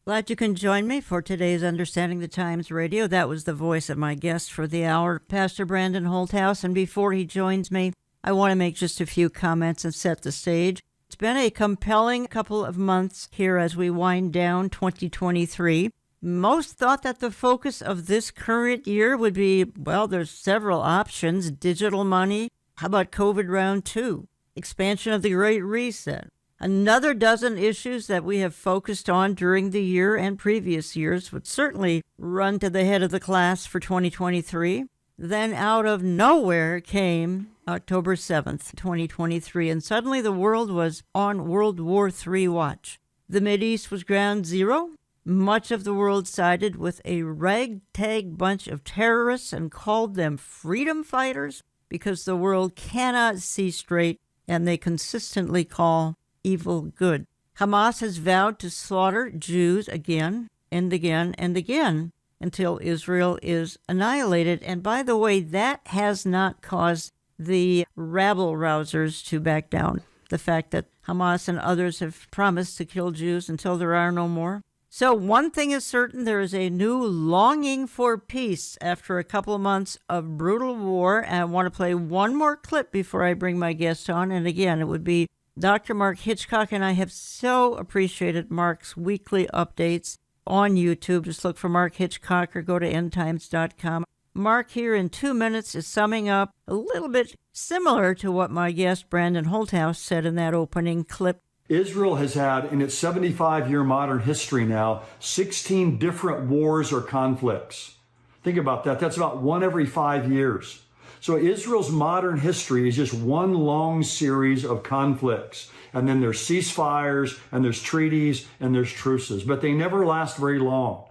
Glad you can join me for today's Understanding the Times radio. That was the voice of my guest for the hour, Pastor Brandon Holthouse. And before he joins me, I want to make just a few comments and set the stage. It's been a compelling couple of months here as we wind down 2023. Most thought that the focus of this current year would be, well, there's several options. Digital money. How about COVID round 2? Expansion of the Great Reset. Another dozen issues that we have focused on during the year and previous years would certainly run to the head of the class for 2023. Then out of nowhere came October 7th, 2023, and suddenly the world was on World War III watch. The Mideast was ground zero. Much of the world sided with a ragtag bunch of terrorists and called them freedom fighters because the world cannot see straight, and they consistently call evil good. Hamas has vowed to slaughter Jews again and again and again until Israel is annihilated. And by the way, that has not caused the rabble-rousers to back down. The fact that Hamas and others have promised to kill Jews until there are no more. So one thing is certain, there is a new longing for peace after a couple of months of brutal war. And I want to play one more clip before I bring my guest on. And again, it would be Dr. Mark Hitchcock, and I have so appreciated Mark's weekly updates on YouTube. Just look for Mark Hitchcock or go to endtimes.com. Mark here in 2 minutes is summing up a little bit similar to what my guest Brandon Holthouse said in that opening clip. Israel has had, in its 75-year modern history now, 16 different wars or conflicts. Think about that. That's about one every 5 years. So Israel's modern history is just one long series of conflicts. And then there's ceasefires, and there's treaties, and there's truces. But they never last very long.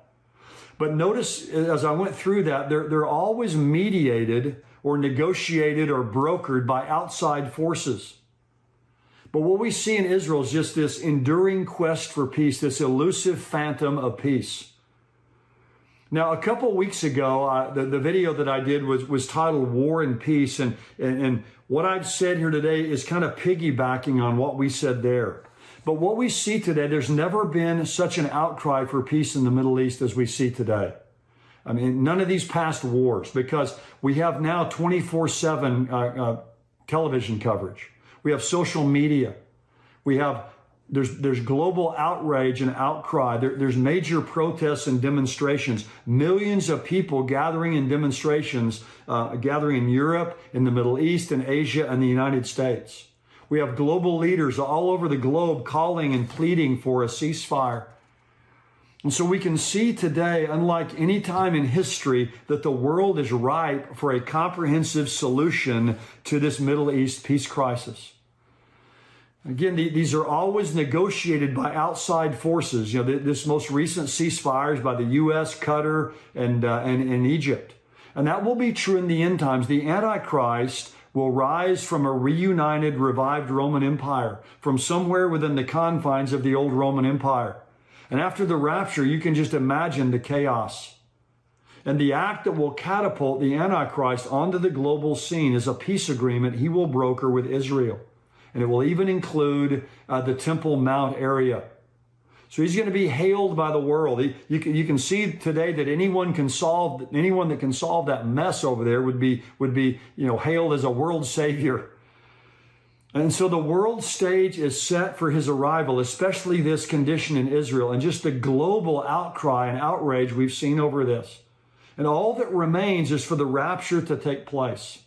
But notice, as I went through that, they're always mediated or negotiated or brokered by outside forces. But what we see in Israel is just this enduring quest for peace, this elusive phantom of peace. Now, a couple weeks ago, the video that I did was titled War and Peace. And what I've said here today is kind of piggybacking on what we said there. But what we see today, there's never been such an outcry for peace in the Middle East as we see today. I mean, none of these past wars, because we have now 24/7 television coverage. We have social media. We have There's global outrage and outcry. There's major protests and demonstrations. Millions of people gathering in demonstrations, gathering in Europe, in the Middle East, in Asia, and the United States. We have global leaders all over the globe calling and pleading for a ceasefire. And so we can see today, unlike any time in history, that the world is ripe for a comprehensive solution to this Middle East peace crisis. Again, these are always negotiated by outside forces. You know, this most recent ceasefire is by the U.S., Qatar, and Egypt. And that will be true in the end times. The Antichrist will rise from a reunited, revived Roman Empire, from somewhere within the confines of the old Roman Empire. And after the rapture, you can just imagine the chaos. And the act that will catapult the Antichrist onto the global scene is a peace agreement he will broker with Israel. And it will even include the Temple Mount area. So he's going to be hailed by the world. You can see today that anyone that can solve that mess over there would be hailed as a world savior. And so the world stage is set for his arrival, especially this condition in Israel, and just the global outcry and outrage we've seen over this. And all that remains is for the rapture to take place.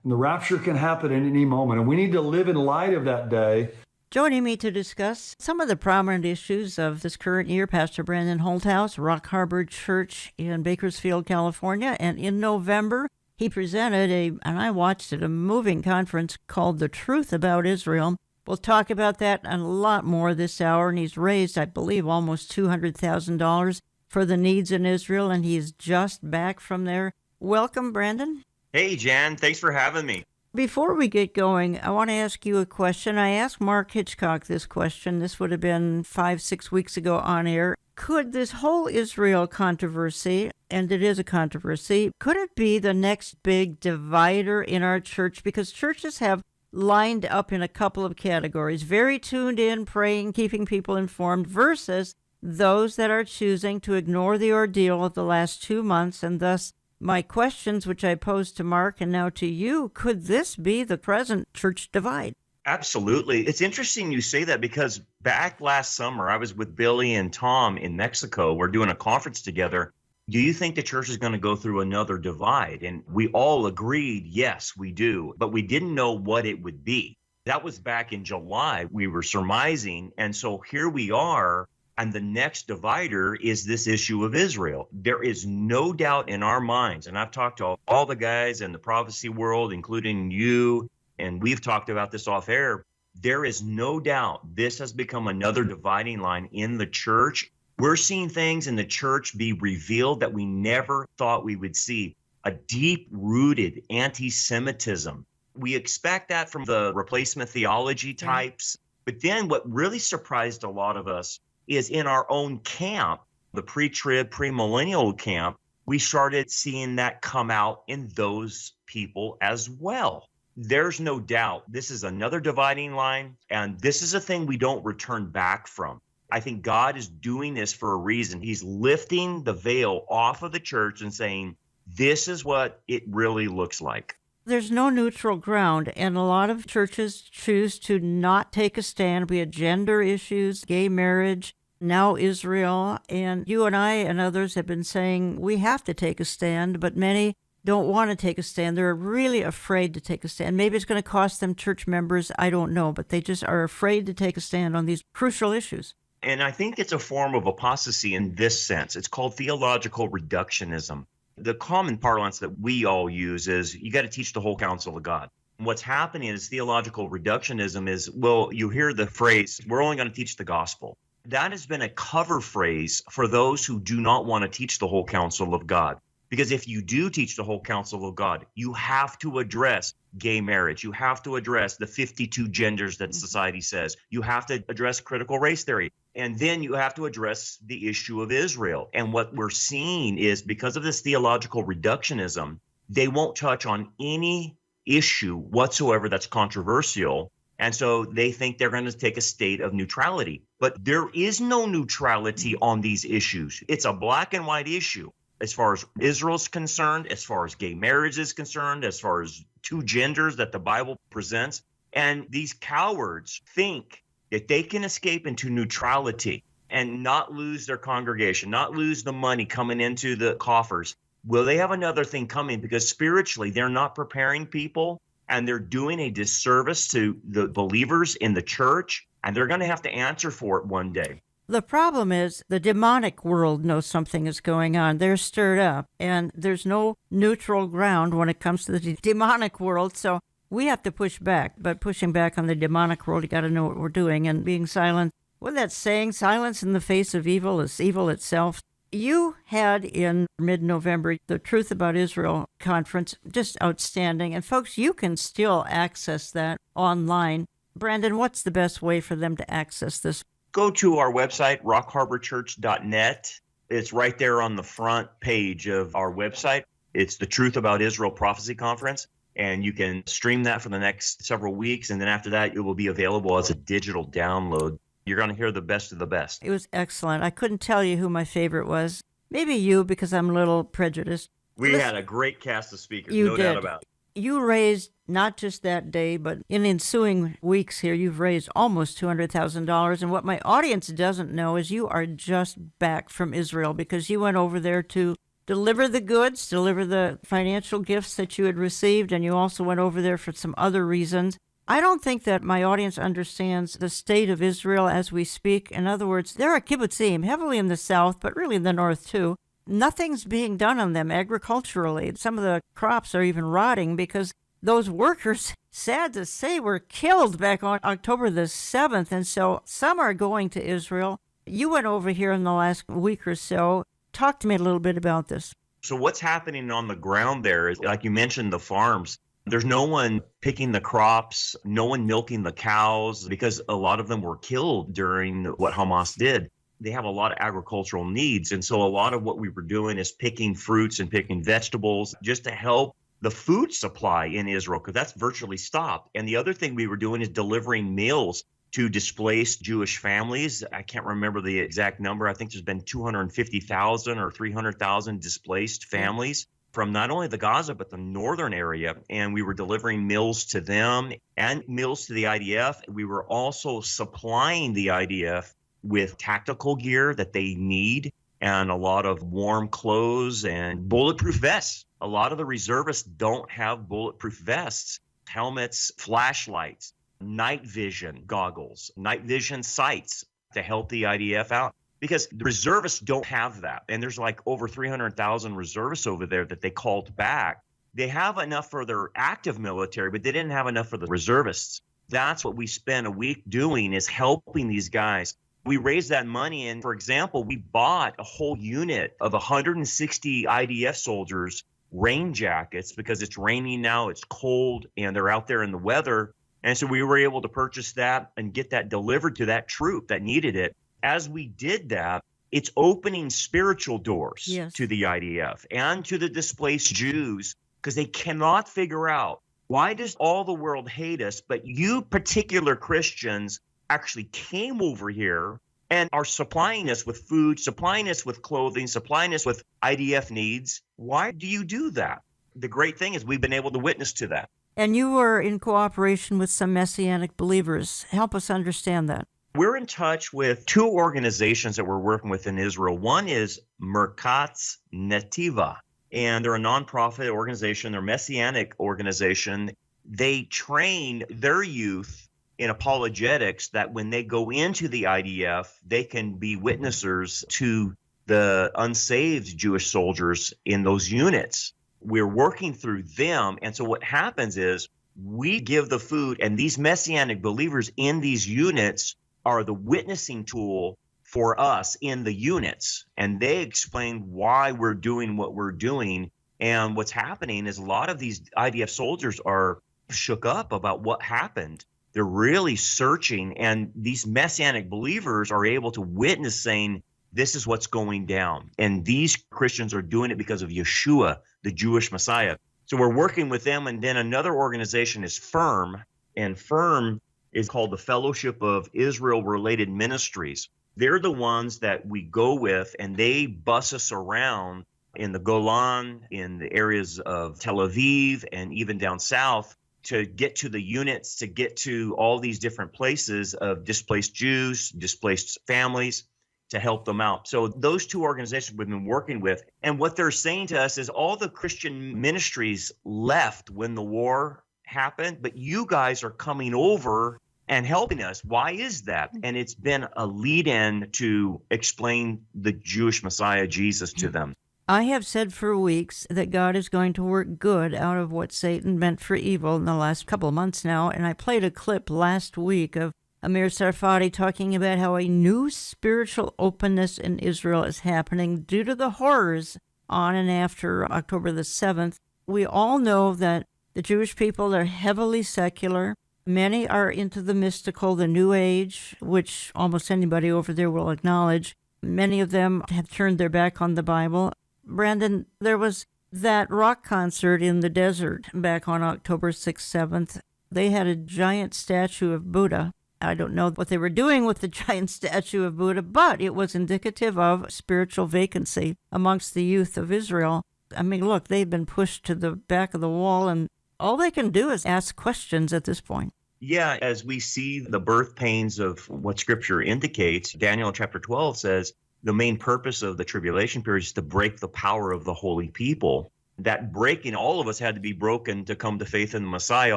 And the rapture can happen at any moment, and we need to live in light of that day. Joining me to discuss some of the prominent issues of this current year, Pastor Brandon Holthouse, Rock Harbor Church in Bakersfield, California. And in November, he presented and I watched it, a moving conference called The Truth About Israel. We'll talk about that and a lot more this hour. And he's raised, I believe, almost $200,000 for the needs in Israel, and he's just back from there. Welcome, Brandon. Hey, Jan. Thanks for having me. Before we get going, I want to ask you a question. I asked Mark Hitchcock this question. This would have been 5-6 weeks ago on air. Could this whole Israel controversy, and it is a controversy, could it be the next big divider in our church? Because churches have lined up in a couple of categories. Very tuned in, praying, keeping people informed, versus those that are choosing to ignore the ordeal of the last 2 months, and thus my questions, which I posed to Mark and now to you, could this be the present church divide? Absolutely. It's interesting you say that because back last summer, I was with Billy and Tom in Mexico. We're doing a conference together. Do you think the church is going to go through another divide? And we all agreed, yes, we do, but we didn't know what it would be. That was back in July. We were surmising. And so here we are. And the next divider is this issue of Israel. There is no doubt in our minds, and I've talked to all the guys in the prophecy world, including you, and we've talked about this off air. There is no doubt this has become another dividing line in the church. We're seeing things in the church be revealed that we never thought we would see. A deep-rooted anti-Semitism. We expect that from the replacement theology types. But then what really surprised a lot of us is in our own camp, the pre-trib, pre-millennial camp, we started seeing that come out in those people as well. There's no doubt this is another dividing line, and this is a thing we don't return back from. I think God is doing this for a reason. He's lifting the veil off of the church and saying, this is what it really looks like. There's no neutral ground, and a lot of churches choose to not take a stand. We had gender issues, gay marriage, now Israel, and you and I and others have been saying we have to take a stand, but many don't want to take a stand. They're really afraid to take a stand. Maybe it's going to cost them church members, I don't know, but they just are afraid to take a stand on these crucial issues. And I think it's a form of apostasy in this sense. It's called theological reductionism. The common parlance that we all use is you got to teach the whole counsel of God. And what's happening is theological reductionism is, well, you hear the phrase, we're only going to teach the gospel. That has been a cover phrase for those who do not want to teach the whole counsel of God. Because if you do teach the whole counsel of God, you have to address gay marriage. You have to address the 52 genders that society says. You have to address critical race theory. And then you have to address the issue of Israel. And what we're seeing is because of this theological reductionism, they won't touch on any issue whatsoever that's controversial. And so they think they're going to take a state of neutrality. But there is no neutrality on these issues. It's a black and white issue as far as Israel's concerned, as far as gay marriage is concerned, as far as two genders that the Bible presents. And these cowards think that they can escape into neutrality and not lose their congregation, not lose the money coming into the coffers. Well, they have another thing coming because spiritually they're not preparing people and they're doing a disservice to the believers in the church, and they're going to have to answer for it one day. The problem is the demonic world knows something is going on. They're stirred up, and there's no neutral ground when it comes to the demonic world. So we have to push back. But pushing back on the demonic world, you got to know what we're doing. And being silent, what's that saying? Silence in the face of evil is evil itself. You had in mid-November the Truth About Israel conference, just outstanding. And folks, you can still access that online. Brandon, what's the best way for them to access this? Go to our website, rockharborchurch.net. It's right there on the front page of our website. It's the Truth About Israel Prophecy Conference, and you can stream that for the next several weeks. And then after that, it will be available as a digital download. You're going to hear the best of the best. It was excellent. I couldn't tell you who my favorite was. Maybe you, because I'm a little prejudiced. We had a great cast of speakers, You no did. doubt about it. You raised, not just that day, but in ensuing weeks here, you've raised almost $200,000. And what my audience doesn't know is you are just back from Israel because you went over there to deliver the goods, deliver the financial gifts that you had received, and you also went over there for some other reasons. I don't think that my audience understands the state of Israel as we speak. In other words, there are kibbutzim heavily in the south, but really in the north too. Nothing's being done on them agriculturally. Some of the crops are even rotting because those workers, sad to say, were killed back on October the 7th. And so some are going to Israel. You went over here in the last week or so. Talk to me a little bit about this. So what's happening on the ground there is, like you mentioned, the farms. There's no one picking the crops, no one milking the cows, because a lot of them were killed during what Hamas did. They have a lot of agricultural needs. And so a lot of what we were doing is picking fruits and picking vegetables just to help the food supply in Israel, because that's virtually stopped. And the other thing we were doing is delivering meals to displaced Jewish families. I can't remember the exact number. I think there's been 250,000 or 300,000 displaced families from not only the Gaza, but the northern area. And we were delivering meals to them and meals to the IDF. We were also supplying the IDF with tactical gear that they need and a lot of warm clothes and bulletproof vests. A lot of the reservists don't have bulletproof vests, helmets, flashlights, night vision goggles, night vision sights to help the IDF out, because the reservists don't have that. And there's like over 300,000 reservists over there that they called back. They have enough for their active military, but they didn't have enough for the reservists. That's what we spent a week doing, is helping these guys. We raised that money, and for example, we bought a whole unit of 160 IDF soldiers rain jackets, because it's raining now, it's cold, and they're out there in the weather. And so we were able to purchase that and get that delivered to that troop that needed it. As we did that, it's opening spiritual doors to the IDF and to the displaced Jews, because they cannot figure out, why does all the world hate us, but you particular Christians actually came over here and are supplying us with food, supplying us with clothing, supplying us with IDF needs. Why do you do that? The great thing is we've been able to witness to that. And you were in cooperation with some Messianic believers. Help us understand that. We're in touch with two organizations that we're working with in Israel. One is Merkatz Netiva, and they're a nonprofit organization. They're a Messianic organization. They train their youth in apologetics that when they go into the IDF, they can be witnessers to the unsaved Jewish soldiers in those units. We're working through them. And so what happens is we give the food, and these Messianic believers in these units are the witnessing tool for us in the units. And they explain why we're doing what we're doing. And what's happening is a lot of these IDF soldiers are shook up about what happened. They're really searching, and these Messianic believers are able to witness, saying, this is what's going down. And these Christians are doing it because of Yeshua, the Jewish Messiah. So we're working with them. And then another organization is FIRM, and FIRM is called the Fellowship of Israel-Related Ministries. They're the ones that we go with, and they bus us around in the Golan, in the areas of Tel Aviv, and even down south, to get to the units, to get to all these different places of displaced Jews, displaced families, to help them out. So those two organizations we've been working with, and what they're saying to us is all the Christian ministries left when the war happened, but you guys are coming over and helping us. Why is that? And it's been a lead-in to explain the Jewish Messiah, Jesus, to them. I have said for weeks that God is going to work good out of what Satan meant for evil in the last couple of months now, and I played a clip last week of Amir Sarfati talking about how a new spiritual openness in Israel is happening due to the horrors on and after October the 7th. We all know that the Jewish people are heavily secular. Many are into the mystical, the New Age, which almost anybody over there will acknowledge. Many of them have turned their back on the Bible. Brandon, there was that rock concert in the desert back on October 6th, 7th. They had a giant statue of Buddha. I don't know what they were doing with the giant statue of Buddha, but it was indicative of spiritual vacancy amongst the youth of Israel. I mean, look, they've been pushed to the back of the wall, and all they can do is ask questions at this point. Yeah, as we see the birth pains of what Scripture indicates, Daniel chapter 12 says, the main purpose of the tribulation period is to break the power of the holy people. That breaking, all of us had to be broken to come to faith in the Messiah,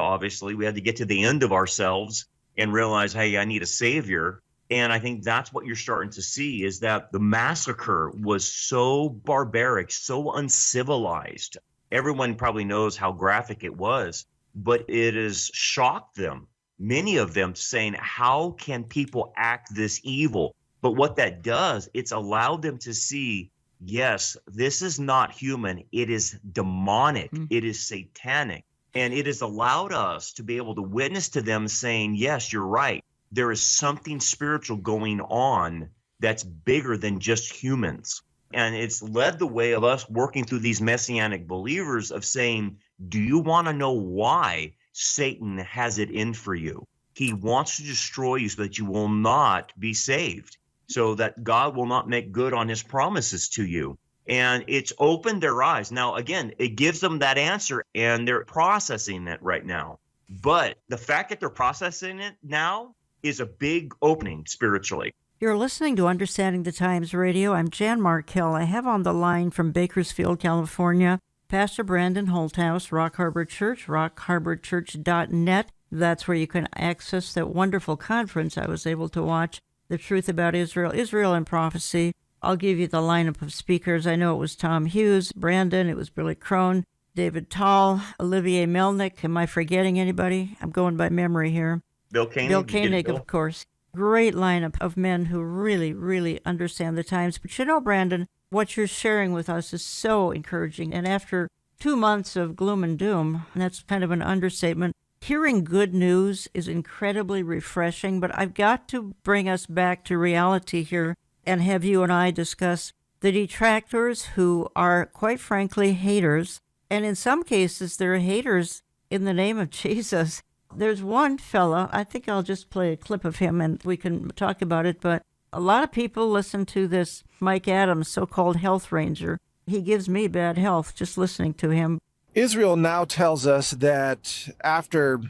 obviously. We had to get to the end of ourselves and realize, hey, I need a Savior. And I think that's what you're starting to see, is that the massacre was so barbaric, so uncivilized. Everyone probably knows how graphic it was, but it has shocked them, many of them, saying, how can people act this evil? But what that does, it's allowed them to see, yes, this is not human. It is demonic. It is satanic. And it has allowed us to be able to witness to them saying, yes, you're right. There is something spiritual going on that's bigger than just humans. And it's led the way of us working through these Messianic believers of saying, do you want to know why Satan has it in for you? He wants to destroy you so that you will not be saved, so that God will not make good on his promises to you. And it's opened their eyes. Now, again, it gives them that answer, and they're processing it right now. But the fact that they're processing it now is a big opening spiritually. You're listening to Understanding the Times Radio. I'm Jan Markell. I have on the line from Bakersfield, California, Pastor Brandon Holthouse, Rock Harbor Church, rockharborchurch.net. That's where you can access that wonderful conference I was able to watch, The Truth About Israel, Israel and Prophecy. I'll give you the lineup of speakers. I know it was Tom Hughes, Brandon, it was Billy Crone, David Tall, Olivier Melnick. Am I forgetting anybody? I'm going by memory here. Bill Koenig. Bill Koenig, of course. Great lineup of men who really, really understand the times. But you know, Brandon, what you're sharing with us is so encouraging. And after 2 months of gloom and doom, and that's kind of an understatement, hearing good news is incredibly refreshing. But I've got to bring us back to reality here and have you and I discuss the detractors who are, quite frankly, haters. And in some cases, they're haters in the name of Jesus. There's one fella, I think I'll just play a clip of him and we can talk about it, but a lot of people listen to this Mike Adams, so-called health ranger. He gives me bad health just listening to him. Israel now tells us that after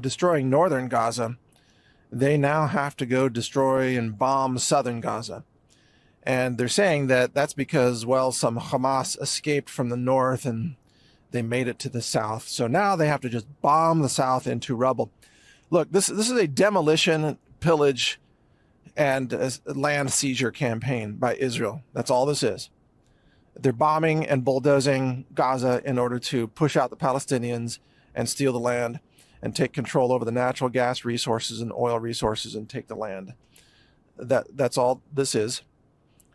destroying northern Gaza, they now have to go destroy and bomb southern Gaza. And they're saying that that's because, well, some Hamas escaped from the north and they made it to the south. So now they have to just bomb the south into rubble. Look, this is a demolition, pillage, and a land seizure campaign by Israel. That's all this is. They're bombing and bulldozing Gaza in order to push out the Palestinians and steal the land and take control over the natural gas resources and oil resources and take the land. That's all this is.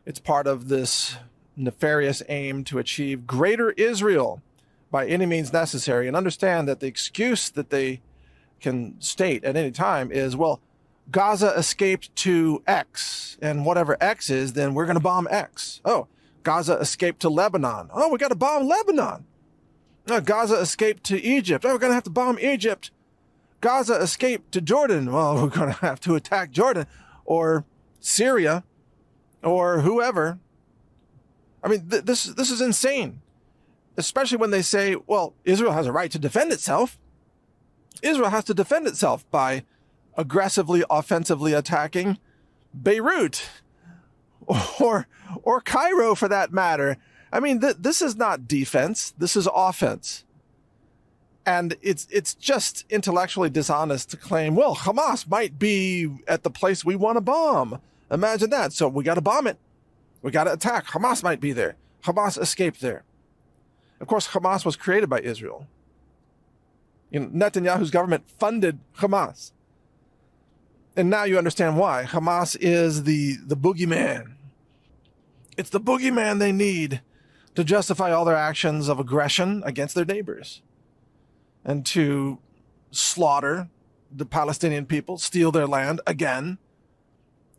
It's part of this nefarious aim to achieve greater Israel by any means necessary, and understand that the excuse that they can state at any time is, well, Gaza escaped to X, and whatever X is, then we're going to bomb X. Oh, Gaza escaped to Lebanon. Oh, we got to bomb Lebanon. Oh, Gaza escaped to Egypt. Oh, we're going to have to bomb Egypt. Gaza escaped to Jordan. Well, we're going to have to attack Jordan or Syria or whoever. I mean, this is insane. Especially when they say, well, Israel has a right to defend itself. Israel has to defend itself by aggressively, offensively attacking Beirut or Cairo, for that matter. I mean, this is not defense. This is offense. And it's just intellectually dishonest to claim, well, Hamas might be at the place we want to bomb. Imagine that. So we got to bomb it. We got to attack. Hamas might be there. Hamas escaped there. Of course, Hamas was created by Israel. Netanyahu's government funded Hamas. And now you understand why. Hamas is the boogeyman. It's the boogeyman they need to justify all their actions of aggression against their neighbors and to slaughter the Palestinian people, steal their land again,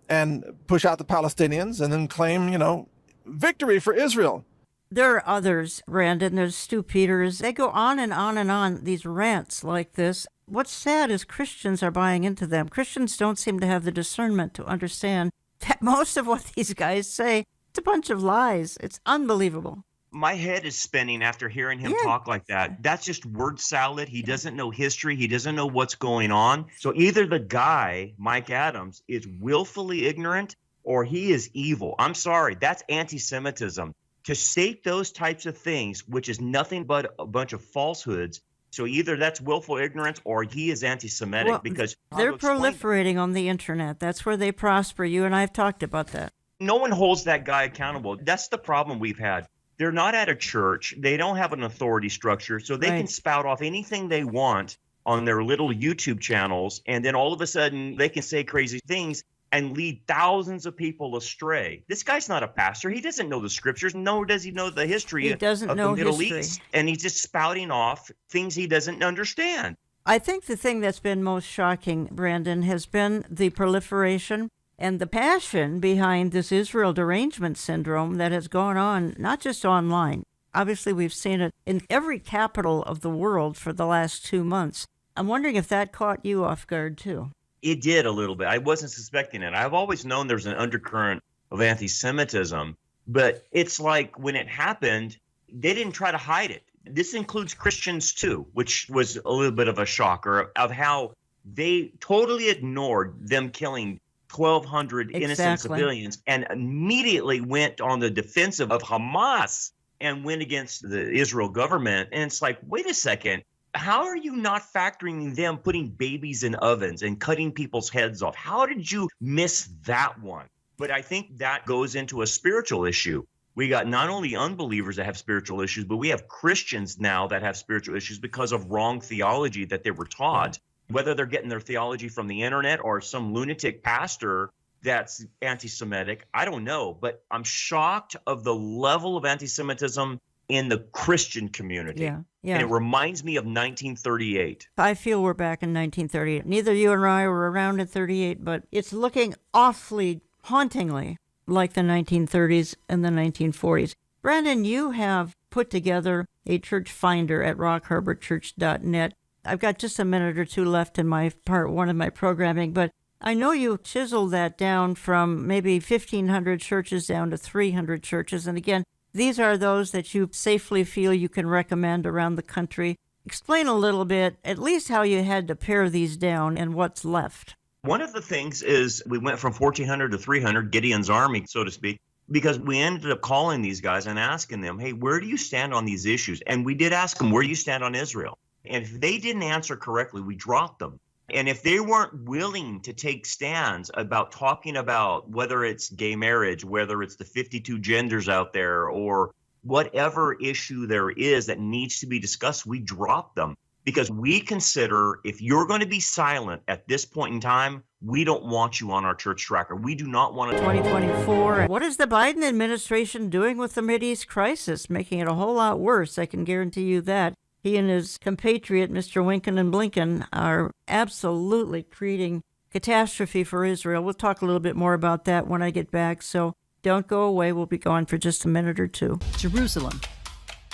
and push out the Palestinians and then claim, victory for Israel. There are others, Brandon. There's Stu Peters. They go on and on and on, these rants like this. What's sad is Christians are buying into them. Christians don't seem to have the discernment to understand that most of what these guys say, it's a bunch of lies. It's unbelievable. My head is spinning after hearing him talk like that. That's just word salad. He doesn't know history. He doesn't know what's going on. So either the guy, Mike Adams, is willfully ignorant or he is evil. I'm sorry. That's anti-Semitism. To state those types of things, which is nothing but a bunch of falsehoods. So either that's willful ignorance or he is anti-Semitic, because they're proliferating on the internet. That's where they prosper. You and I have talked about that. No one holds that guy accountable. That's the problem we've had. They're not at a church. They don't have an authority structure, so they can spout off anything they want on their little YouTube channels, and then all of a sudden they can say crazy things and lead thousands of people astray. This guy's not a pastor. He doesn't know the scriptures, nor does he know the history of the Middle East. And he's just spouting off things he doesn't understand. I think the thing that's been most shocking, Brandon, has been the proliferation and the passion behind this Israel derangement syndrome that has gone on, not just online. Obviously, we've seen it in every capital of the world for the last 2 months. I'm wondering if that caught you off guard, too. It did a little bit. I wasn't suspecting it. I've always known there's an undercurrent of anti-Semitism, but it's like when it happened, they didn't try to hide it. This includes Christians too, which was a little bit of a shocker of how they totally ignored them killing 1,200 innocent civilians and immediately went on the defensive of Hamas and went against the Israel government. And it's like, wait a second. How are you not factoring them putting babies in ovens and cutting people's heads off? How did you miss that one? But I think that goes into a spiritual issue. We got not only unbelievers that have spiritual issues, but we have Christians now that have spiritual issues because of wrong theology that they were taught, whether they're getting their theology from the internet or some lunatic pastor that's anti-Semitic. I don't know, but I'm shocked of the level of anti-Semitism in the Christian community. Yeah. And it reminds me of 1938. I feel we're back in 1938. Neither you and I were around in 38, but it's looking awfully, hauntingly like the 1930s and the 1940s. Brandon, you have put together a church finder at rockharborchurch.net. I've got just a minute or two left in my part one of my programming, but I know you chiseled that down from maybe 1,500 churches down to 300 churches. And again, these are those that you safely feel you can recommend around the country. Explain a little bit, at least how you had to pare these down and what's left. One of the things is we went from 1,400 to 300, Gideon's army, so to speak, because we ended up calling these guys and asking them, hey, where do you stand on these issues? And we did ask them, where do you stand on Israel? And if they didn't answer correctly, we dropped them. And if they weren't willing to take stands about talking about whether it's gay marriage, whether it's the 52 genders out there, or whatever issue there is that needs to be discussed, we drop them. Because we consider if you're going to be silent at this point in time, we don't want you on our church tracker. We do not want to. 2024. What is the Biden administration doing with the Mideast crisis? Making it a whole lot worse. I can guarantee you that. He and his compatriot, Mr. Winkin and Blinken, are absolutely creating catastrophe for Israel. We'll talk a little bit more about that when I get back, so don't go away. We'll be gone for just a minute or two. Jerusalem.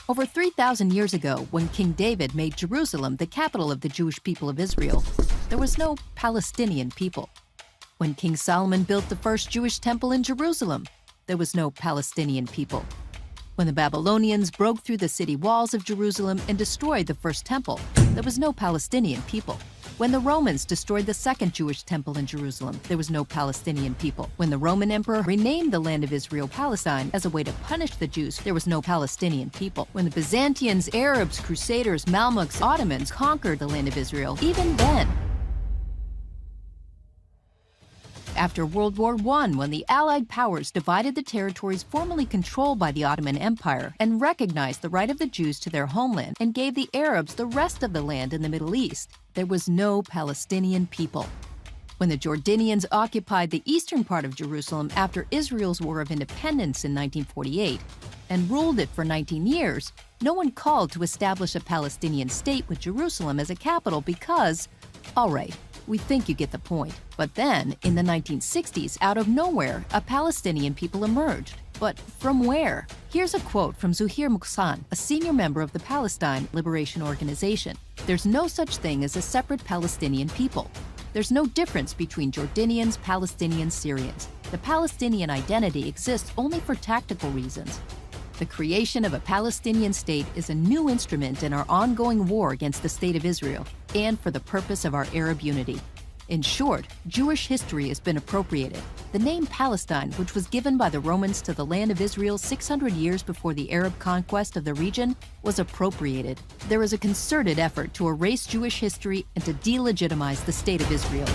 Over 3,000 years ago, when King David made Jerusalem the capital of the Jewish people of Israel, there was no Palestinian people. When King Solomon built the first Jewish temple in Jerusalem, there was no Palestinian people. When the Babylonians broke through the city walls of Jerusalem and destroyed the first temple, there was no Palestinian people. When the Romans destroyed the second Jewish temple in Jerusalem, there was no Palestinian people. When the Roman emperor renamed the land of Israel Palestine as a way to punish the Jews, there was no Palestinian people. When the Byzantines, Arabs, Crusaders, Mamluks, Ottomans conquered the land of Israel, even then. After World War I, when the Allied powers divided the territories formerly controlled by the Ottoman Empire and recognized the right of the Jews to their homeland and gave the Arabs the rest of the land in the Middle East, there was no Palestinian people. When the Jordanians occupied the eastern part of Jerusalem after Israel's War of Independence in 1948 and ruled it for 19 years, no one called to establish a Palestinian state with Jerusalem as a capital because, all right, we think you get the point. But then, in the 1960s, out of nowhere, a Palestinian people emerged. But from where? Here's a quote from Zuhir Mukhsan, a senior member of the Palestine Liberation Organization. There's no such thing as a separate Palestinian people. There's no difference between Jordanians, Palestinians, Syrians. The Palestinian identity exists only for tactical reasons. The creation of a Palestinian state is a new instrument in our ongoing war against the State of Israel and for the purpose of our Arab unity. In short, Jewish history has been appropriated. The name Palestine, which was given by the Romans to the land of Israel 600 years before the Arab conquest of the region, was appropriated. There is a concerted effort to erase Jewish history and to delegitimize the State of Israel.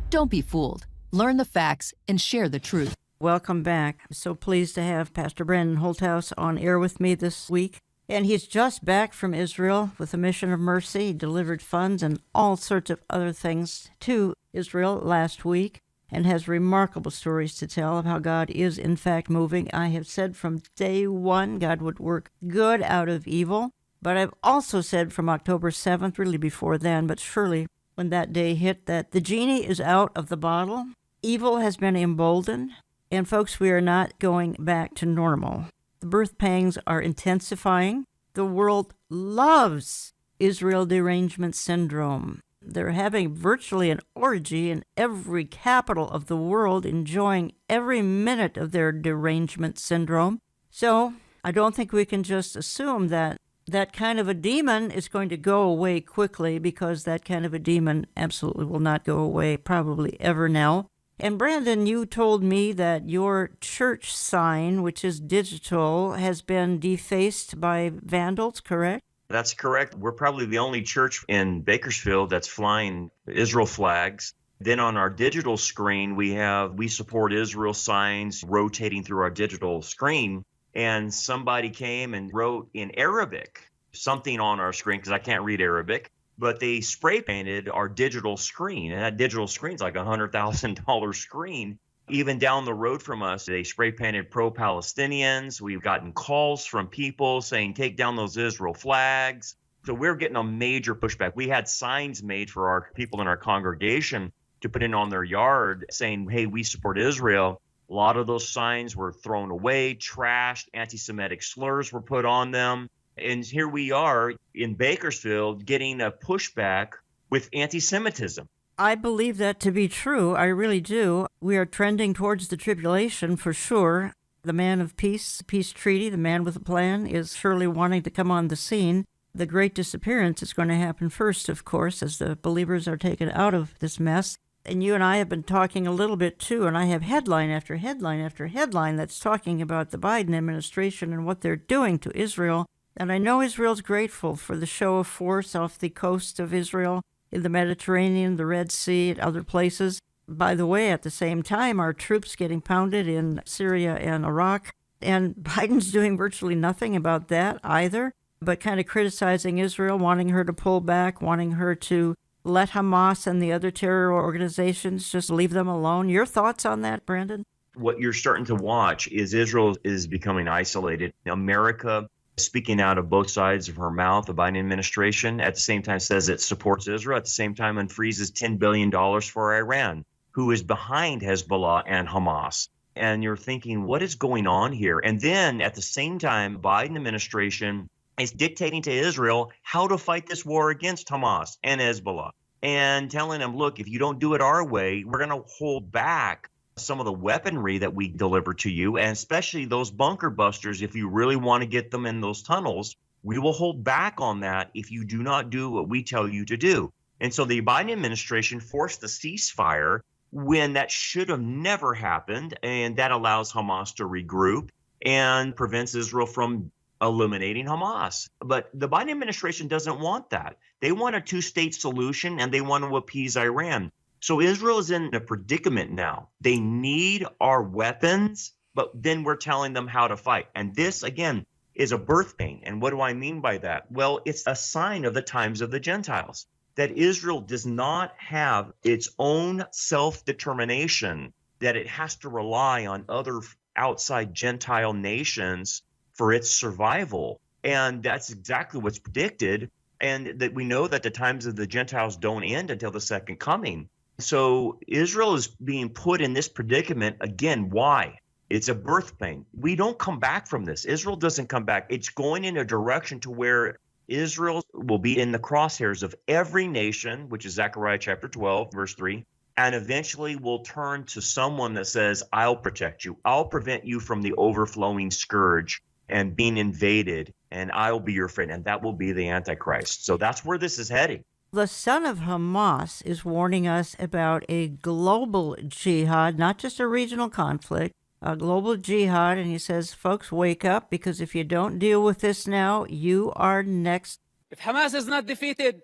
Don't be fooled. Learn the facts and share the truth. Welcome back. I'm so pleased to have Pastor Brandon Holthouse on air with me this week. And he's just back from Israel with a mission of mercy. He delivered funds and all sorts of other things to Israel last week and has remarkable stories to tell of how God is, in fact, moving. I have said from day one God would work good out of evil. But I've also said from October 7th, really before then, but surely when that day hit, that the genie is out of the bottle. Evil has been emboldened. And folks, we are not going back to normal. The birth pangs are intensifying. The world loves Israel derangement syndrome. They're having virtually an orgy in every capital of the world, enjoying every minute of their derangement syndrome. So I don't think we can just assume that that kind of a demon is going to go away quickly, because that kind of a demon absolutely will not go away probably ever now. And Brandon, you told me that your church sign, which is digital, has been defaced by vandals, correct? That's correct. We're probably the only church in Bakersfield that's flying Israel flags. Then on our digital screen, we support Israel signs rotating through our digital screen. And somebody came and wrote in Arabic something on our screen, because I can't read Arabic, but they spray painted our digital screen. And that digital screen's like a $100,000 screen. Even down the road from us, they spray painted pro-Palestinians. We've gotten calls from people saying, take down those Israel flags. So we're getting a major pushback. We had signs made for our people in our congregation to put in on their yard saying, hey, we support Israel. A lot of those signs were thrown away, trashed, anti-Semitic slurs were put on them. And here we are in Bakersfield getting a pushback with anti-Semitism. I believe that to be true. I really do. We are trending towards the tribulation for sure. The man of peace, the peace treaty, the man with a plan is surely wanting to come on the scene. The great disappearance is going to happen first, of course, as the believers are taken out of this mess. And you and I have been talking a little bit too, and I have headline after headline after headline that's talking about the Biden administration and what they're doing to Israel. And I know Israel's grateful for the show of force off the coast of Israel, in the Mediterranean, the Red Sea, and other places. By the way, at the same time, our troops getting pounded in Syria and Iraq. And Biden's doing virtually nothing about that either, but kind of criticizing Israel, wanting her to pull back, wanting her to let Hamas and the other terror organizations just leave them alone. Your thoughts on that, Brandon? What you're starting to watch is Israel is becoming isolated. America speaking out of both sides of her mouth, the Biden administration, at the same time says it supports Israel, at the same time unfreezes $10 billion for Iran, who is behind Hezbollah and Hamas. And you're thinking, what is going on here? And then at the same time, Biden administration is dictating to Israel how to fight this war against Hamas and Hezbollah, and telling them, look, if you don't do it our way, we're going to hold back some of the weaponry that we deliver to you, and especially those bunker busters. If you really want to get them in those tunnels, we will hold back on that if you do not do what we tell you to do. And so the Biden administration forced the ceasefire when that should have never happened, and that allows Hamas to regroup and prevents Israel from eliminating Hamas. But the Biden administration doesn't want that. They want a two-state solution, and they want to appease Iran. So Israel is in a predicament now. They need our weapons, but then we're telling them how to fight. And this, again, is a birth pain. And what do I mean by that? Well, it's a sign of the times of the Gentiles, that Israel does not have its own self-determination, that it has to rely on other outside Gentile nations for its survival. And that's exactly what's predicted. And that we know that the times of the Gentiles don't end until the second coming. So Israel is being put in this predicament again. Why? It's a birth pain. We don't come back from this. Israel doesn't come back. It's going in a direction to where Israel will be in the crosshairs of every nation, which is Zechariah chapter 12, verse 3, and eventually will turn to someone that says, I'll protect you. I'll prevent you from the overflowing scourge and being invaded, and I'll be your friend, and that will be the Antichrist. So that's where this is heading. The son of Hamas is warning us about a global jihad, not just a regional conflict, a global jihad. And he says, folks, wake up, because if you don't deal with this now, you are next. If Hamas is not defeated,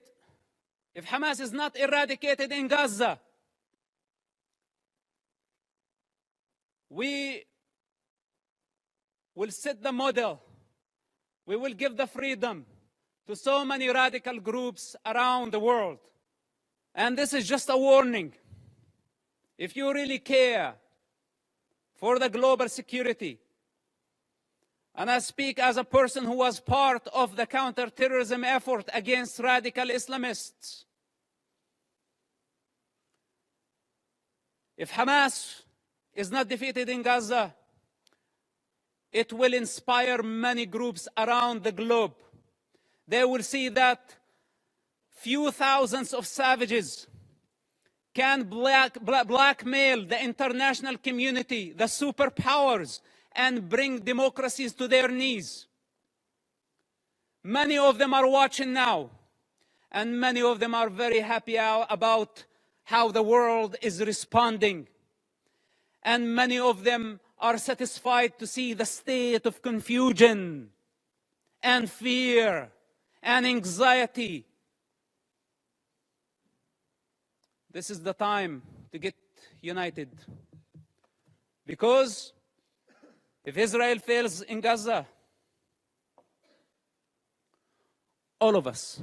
if Hamas is not eradicated in Gaza, we will set the model. We will give the freedom to so many radical groups around the world. And this is just a warning. If you really care for the global security, and I speak as a person who was part of the counterterrorism effort against radical Islamists, if Hamas is not defeated in Gaza, it will inspire many groups around the globe. They will see that few thousands of savages can blackmail the international community, the superpowers, and bring democracies to their knees. Many of them are watching now, and many of them are very happy about how the world is responding. And many of them are satisfied to see the state of confusion and fear and anxiety. This is the time to get united. Because if Israel fails in Gaza, all of us,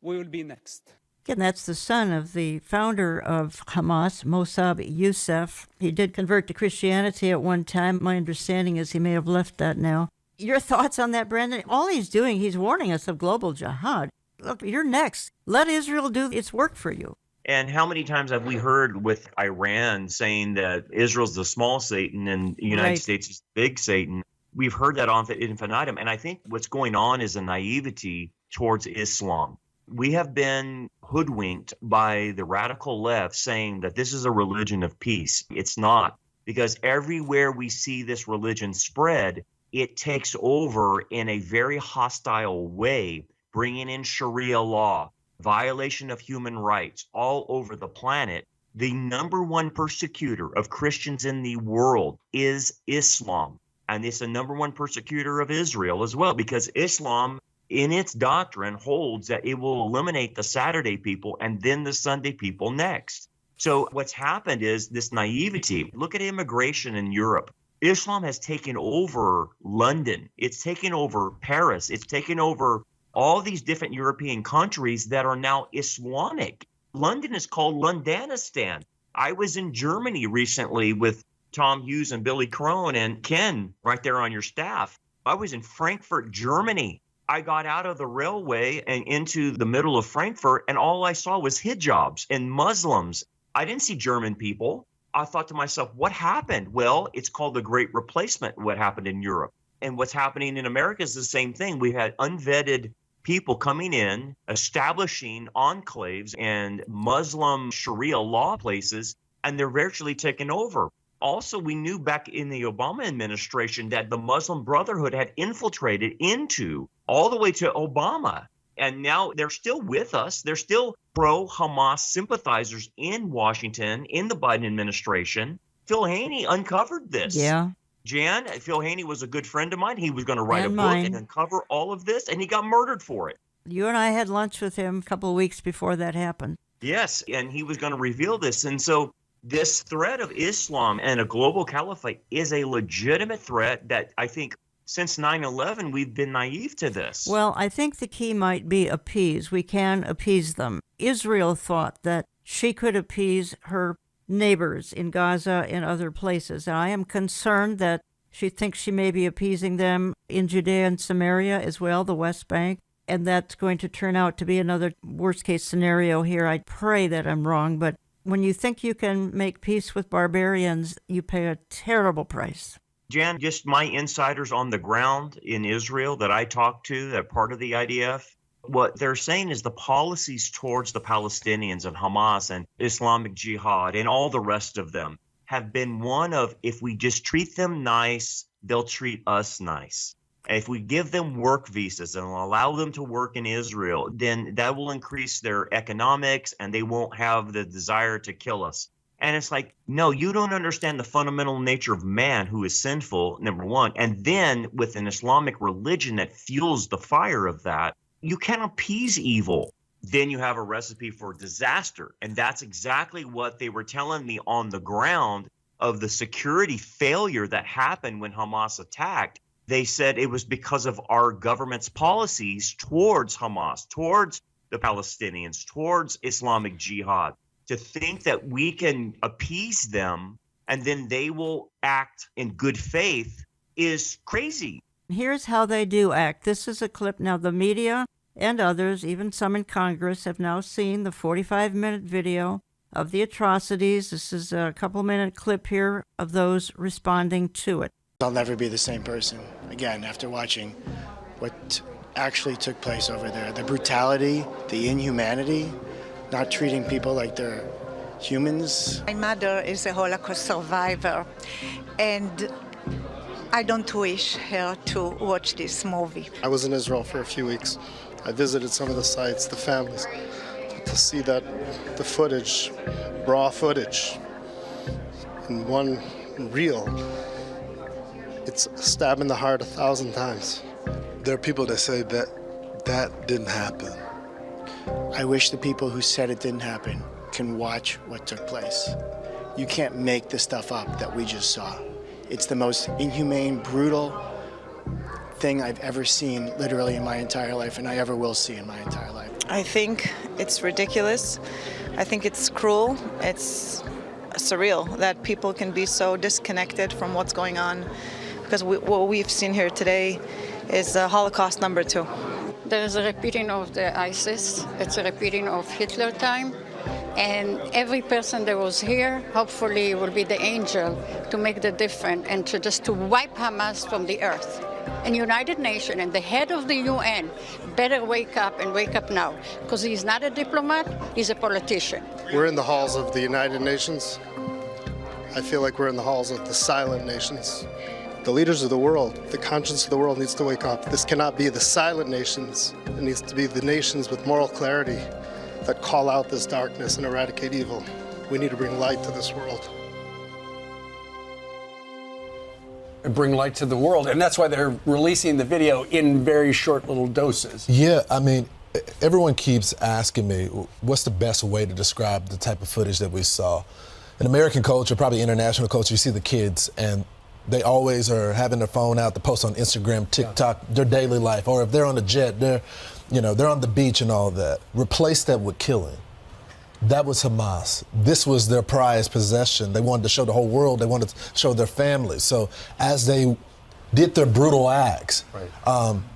we will be next. Again, that's the son of the founder of Hamas, Mossab Youssef. He did convert to Christianity at one time. My understanding is he may have left that now. Your thoughts on that, Brandon? All he's doing, he's warning us of global jihad. Look, you're next. Let Israel do its work for you. And how many times have we heard with Iran saying that Israel's the small Satan and the United States is the big Satan? We've heard that on infinitum. And I think what's going on is a naivety towards Islam. We have been hoodwinked by the radical left saying that this is a religion of peace. It's not, because everywhere we see this religion spread, it takes over in a very hostile way, bringing in Sharia law, violation of human rights all over the planet. The number one persecutor of Christians in the world is Islam. And it's the number one persecutor of Israel as well, because Islam, in its doctrine, holds that it will eliminate the Saturday people and then the Sunday people next. So what's happened is this naivety. Look at immigration in Europe. Islam has taken over London. It's taken over Paris. It's taken over all these different European countries that are now Islamic. London is called Londanistan. I was in Germany recently with Tom Hughes and Billy Crone and Ken right there on your staff. I was in Frankfurt, Germany. I got out of the railway and into the middle of Frankfurt, and all I saw was hijabs and Muslims. I didn't see German people. I thought to myself, what happened? Well, it's called the Great Replacement, what happened in Europe. And what's happening in America is the same thing. We had unvetted people coming in, establishing enclaves and Muslim Sharia law places, and they're virtually taken over. Also, we knew back in the Obama administration that the Muslim Brotherhood had infiltrated into all the way to Obama. And now they're still with us. They're still pro-Hamas sympathizers in Washington, in the Biden administration. Phil Haney uncovered this. Yeah. Jan, Phil Haney was a good friend of mine. He was going to write a book and uncover all of this, and he got murdered for it. You and I had lunch with him a couple of weeks before that happened. Yes, and he was going to reveal this. And so this threat of Islam and a global caliphate is a legitimate threat that I think since 9/11, we've been naive to this. Well, I think the key might be appease. We can appease them. Israel thought that she could appease her neighbors in Gaza and other places. And I am concerned that she thinks she may be appeasing them in Judea and Samaria as well, the West Bank. And that's going to turn out to be another worst-case scenario here. I pray that I'm wrong, but when you think you can make peace with barbarians, you pay a terrible price. Jan, just my insiders on the ground in Israel that I talked to, that part of the IDF, what they're saying is the policies towards the Palestinians and Hamas and Islamic Jihad and all the rest of them have been one of, if we just treat them nice, they'll treat us nice. If we give them work visas and allow them to work in Israel, then that will increase their economics and they won't have the desire to kill us. And it's like, no, you don't understand the fundamental nature of man who is sinful, number one. And then with an Islamic religion that fuels the fire of that, you can't appease evil. Then you have a recipe for disaster. And that's exactly what they were telling me on the ground of the security failure that happened when Hamas attacked. They said it was because of our government's policies towards Hamas, towards the Palestinians, towards Islamic Jihad. To think that we can appease them and then they will act in good faith is crazy. Here's how they do act. This is a clip. Now, the media and others, even some in Congress, have now seen the 45-minute video of the atrocities. This is a couple-minute clip here of those responding to it. I'll never be the same person again after watching what actually took place over there. The brutality, the inhumanity, not treating people like they're humans. My mother is a Holocaust survivor, and I don't wish her to watch this movie. I was in Israel for a few weeks. I visited some of the sites, the families, to see that the footage, raw footage, in one reel, it's a stab in the heart 1,000 times. There are people that say that didn't happen. I wish the people who said it didn't happen can watch what took place. You can't make the stuff up that we just saw. It's the most inhumane, brutal thing I've ever seen literally in my entire life, and I ever will see in my entire life. I think it's ridiculous. I think it's cruel. It's surreal that people can be so disconnected from what's going on, because what we've seen here today is Holocaust number 2. There's a repeating of the ISIS. It's a repeating of Hitler time. And every person that was here, hopefully, will be the angel to make the difference and to wipe Hamas from the earth. And United Nations and the head of the UN better wake up and wake up now, because he's not a diplomat, he's a politician. We're in the halls of the United Nations. I feel like we're in the halls of the silent nations. The leaders of the world, the conscience of the world needs to wake up. This cannot be the silent nations. It needs to be the nations with moral clarity that call out this darkness and eradicate evil. We need to bring light to this world. And bring light to the world, and that's why they're releasing the video in very short little doses. Yeah, I mean, everyone keeps asking me, what's the best way to describe the type of footage that we saw? In American culture, probably international culture, you see the kids, and they always are having their phone out to post on Instagram, TikTok, their daily life, or if they're on a jet, they're on the beach and all that. Replace that with killing. That was Hamas. This was their prized possession. They wanted to show the whole world. They wanted to show their families. So as they did their brutal acts,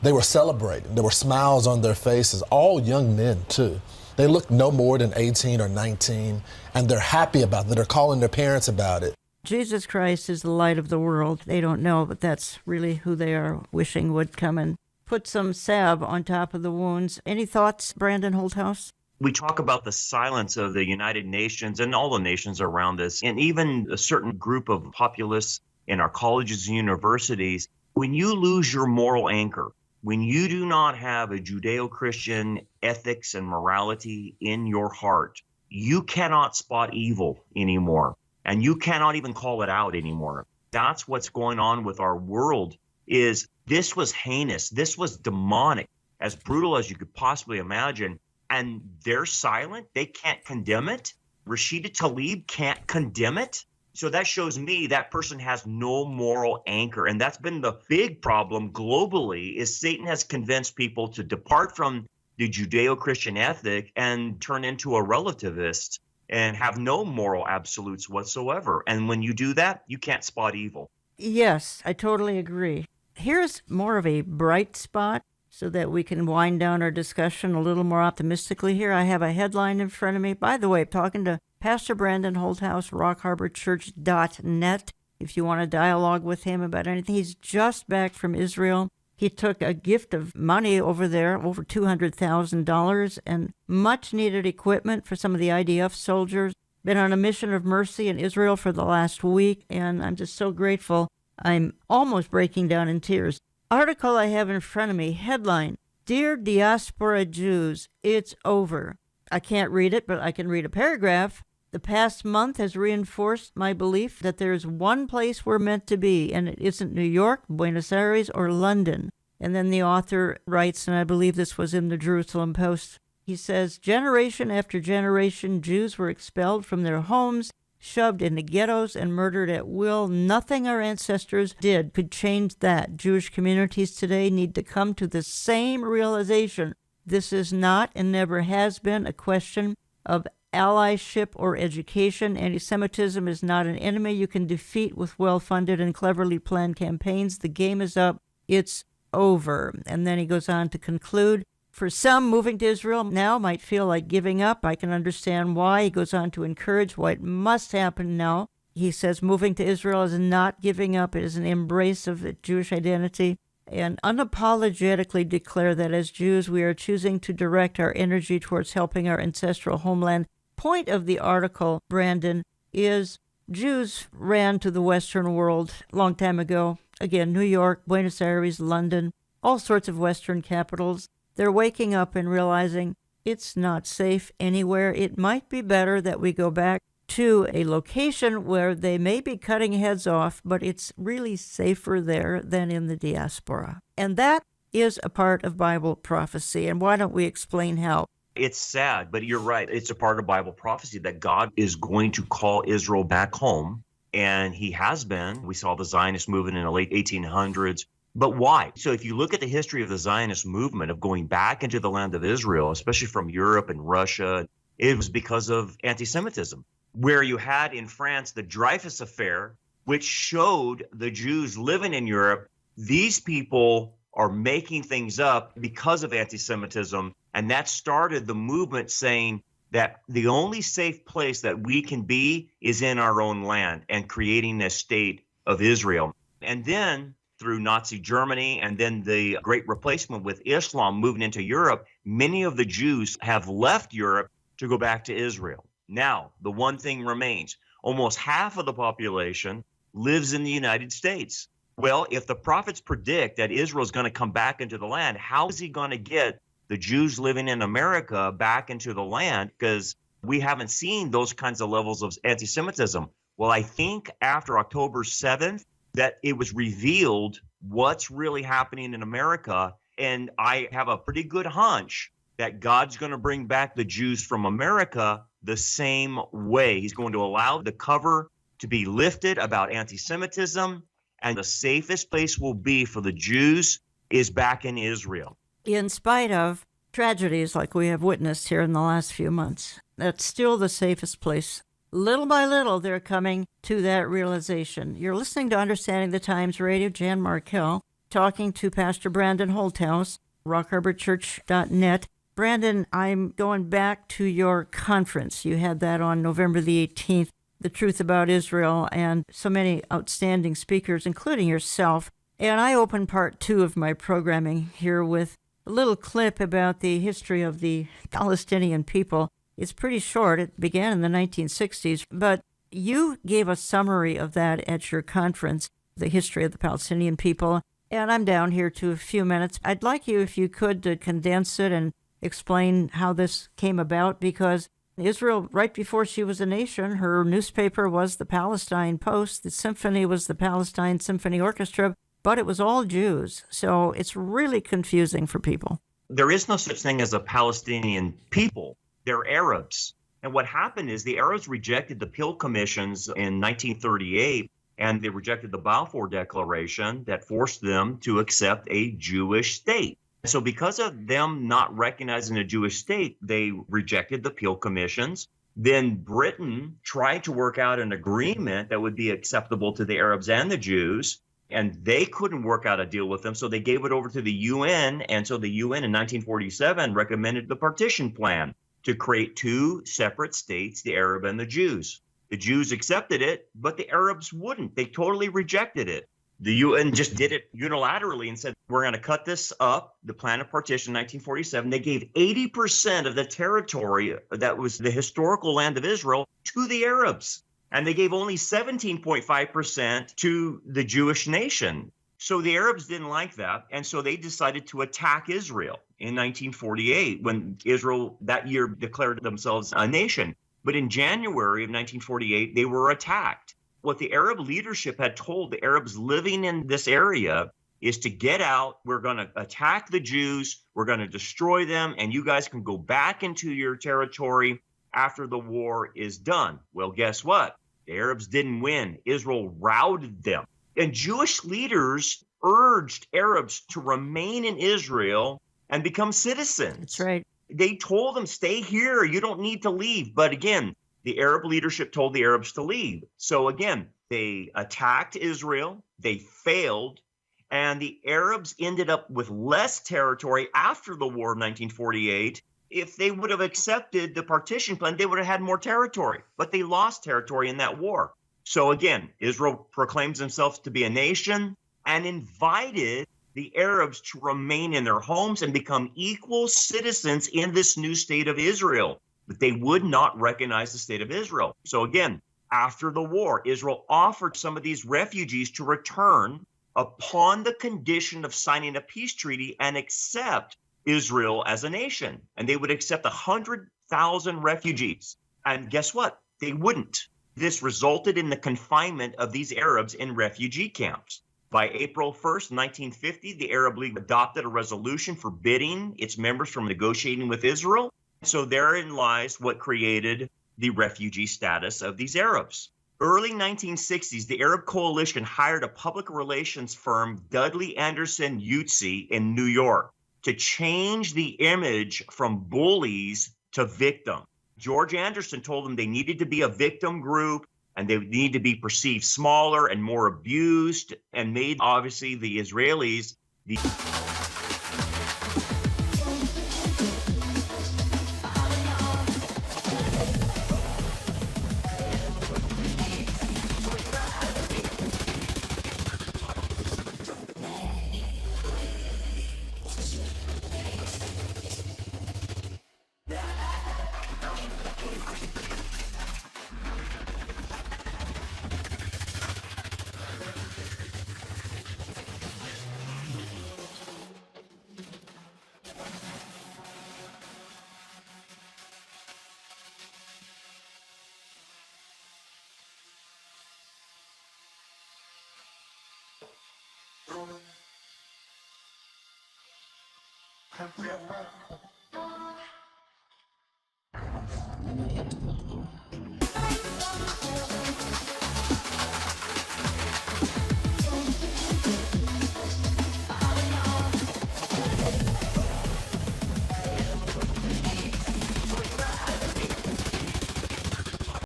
they were celebrating. There were smiles on their faces, all young men too. They looked no more than 18 or 19, and they're happy about it. They're calling their parents about it. Jesus Christ is the light of the world. They don't know, but that's really who they are wishing would come and put some salve on top of the wounds. Any thoughts, Brandon Holthouse? We talk about the silence of the United Nations and all the nations around us, and even a certain group of populists in our colleges and universities. When you lose your moral anchor, when you do not have a Judeo-Christian ethics and morality in your heart, you cannot spot evil anymore, and you cannot even call it out anymore. That's what's going on with our world. Is this was heinous, this was demonic, as brutal as you could possibly imagine. And they're silent. They can't condemn it. Rashida Tlaib can't condemn it. So that shows me that person has no moral anchor. And that's been the big problem globally, is Satan has convinced people to depart from the Judeo-Christian ethic and turn into a relativist and have no moral absolutes whatsoever. And when you do that, you can't spot evil. Yes, I totally agree. Here's more of a bright spot, so that we can wind down our discussion a little more optimistically here. I have a headline in front of me. By the way, I'm talking to Pastor Brandon Holthouse, rockharborchurch.net. If you want to dialogue with him about anything, he's just back from Israel. He took a gift of money over there, over $200,000, and much-needed equipment for some of the IDF soldiers. Been on a mission of mercy in Israel for the last week, and I'm just so grateful. I'm almost breaking down in tears. Article I have in front of me, headline, Dear Diaspora Jews, It's Over. I can't read it, but I can read a paragraph. The past month has reinforced my belief that there is one place we're meant to be, and it isn't New York, Buenos Aires, or London. And then the author writes, and I believe this was in the Jerusalem Post, he says, generation after generation, Jews were expelled from their homes, shoved into ghettos, and murdered at will. Nothing our ancestors did could change that. Jewish communities today need to come to the same realization. This is not and never has been a question of allyship or education. Anti-Semitism is not an enemy you can defeat with well-funded and cleverly planned campaigns. The game is up. It's over. And then he goes on to conclude, for some, moving to Israel now might feel like giving up. I can understand why. He goes on to encourage what must happen now. He says moving to Israel is not giving up. It is an embrace of the Jewish identity. and unapologetically declare that as Jews we are choosing to direct our energy towards helping our ancestral homeland. Point of the article, Brandon, is Jews ran to the Western world a long time ago. Again, New York, Buenos Aires, London, all sorts of Western capitals. They're waking up and realizing it's not safe anywhere. It might be better that we go back to a location where they may be cutting heads off, but it's really safer there than in the diaspora. And that is a part of Bible prophecy. And why don't we explain how? It's sad, but you're right. It's a part of Bible prophecy that God is going to call Israel back home. And he has been. We saw the Zionist movement in the late 1800s. But why? So if you look at the history of the Zionist movement of going back into the land of Israel, especially from Europe and Russia, it was because of anti-Semitism, where you had in France the Dreyfus Affair, which showed the Jews living in Europe, these people are making things up because of anti-Semitism. And that started the movement saying that the only safe place that we can be is in our own land, and creating a state of Israel. And then through Nazi Germany and then the Great Replacement with Islam moving into Europe, many of the Jews have left Europe to go back to Israel. Now, the one thing remains. Almost half of the population lives in the United States. Well, if the prophets predict that Israel is going to come back into the land, how is he going to get the Jews living in America back into the land? Because we haven't seen those kinds of levels of anti-Semitism. Well, I think after October 7th, that it was revealed what's really happening in America. And I have a pretty good hunch that God's going to bring back the Jews from America the same way. He's going to allow the cover to be lifted about anti-Semitism, and the safest place will be for the Jews is back in Israel. In spite of tragedies like we have witnessed here in the last few months, that's still the safest place. Little by little, they're coming to that realization. You're listening to Understanding the Times Radio. Jan Markell talking to Pastor Brandon Holthouse, rockharborchurch.net. Brandon, I'm going back to your conference. You had that on November the 18th, The Truth About Israel, and so many outstanding speakers, including yourself. And I open part 2 of my programming here with a little clip about the history of the Palestinian people. It's pretty short. It began in the 1960s, but you gave a summary of that at your conference, the history of the Palestinian people. And I'm down here to a few minutes. I'd like you, if you could, to condense it and explain how this came about, because Israel, right before she was a nation, her newspaper was the Palestine Post. The symphony was the Palestine Symphony Orchestra, but it was all Jews. So it's really confusing for people. There is no such thing as a Palestinian people. They're Arabs. And what happened is the Arabs rejected the Peel Commissions in 1938, and they rejected the Balfour Declaration that forced them to accept a Jewish state. So because of them not recognizing a Jewish state, they rejected the Peel Commissions. Then Britain tried to work out an agreement that would be acceptable to the Arabs and the Jews, and they couldn't work out a deal with them, so they gave it over to the UN. And so the UN in 1947 recommended the partition plan to create 2 separate states, the Arab and the Jews. The Jews accepted it, but the Arabs wouldn't. They totally rejected it. The UN just did it unilaterally and said, we're going to cut this up, the plan of partition, 1947. They gave 80% of the territory that was the historical land of Israel to the Arabs. And they gave only 17.5% to the Jewish nation. So the Arabs didn't like that. And so they decided to attack Israel in 1948, when Israel that year declared themselves a nation. But in January of 1948, they were attacked. What the Arab leadership had told the Arabs living in this area is to get out. We're going to attack the Jews. We're going to destroy them. And you guys can go back into your territory after the war is done. Well, guess what? The Arabs didn't win. Israel routed them. And Jewish leaders urged Arabs to remain in Israel and become citizens. That's right. They told them, stay here. You don't need to leave. But again, the Arab leadership told the Arabs to leave. So again, they attacked Israel. They failed. And the Arabs ended up with less territory after the war of 1948. If they would have accepted the partition plan, they would have had more territory. But they lost territory in that war. So again, Israel proclaims themselves to be a nation and invited the Arabs to remain in their homes and become equal citizens in this new state of Israel. But they would not recognize the state of Israel. So again, after the war, Israel offered some of these refugees to return upon the condition of signing a peace treaty and accept Israel as a nation. And they would accept 100,000 refugees. And guess what? They wouldn't. This resulted in the confinement of these Arabs in refugee camps. By April 1st, 1950, the Arab League adopted a resolution forbidding its members from negotiating with Israel. So therein lies what created the refugee status of these Arabs. Early 1960s, the Arab coalition hired a public relations firm, Dudley Anderson Utsi, in New York, to change the image from bullies to victim. George Anderson told them they needed to be a victim group and they need to be perceived smaller and more abused, and made, obviously, the Israelis the Have we ever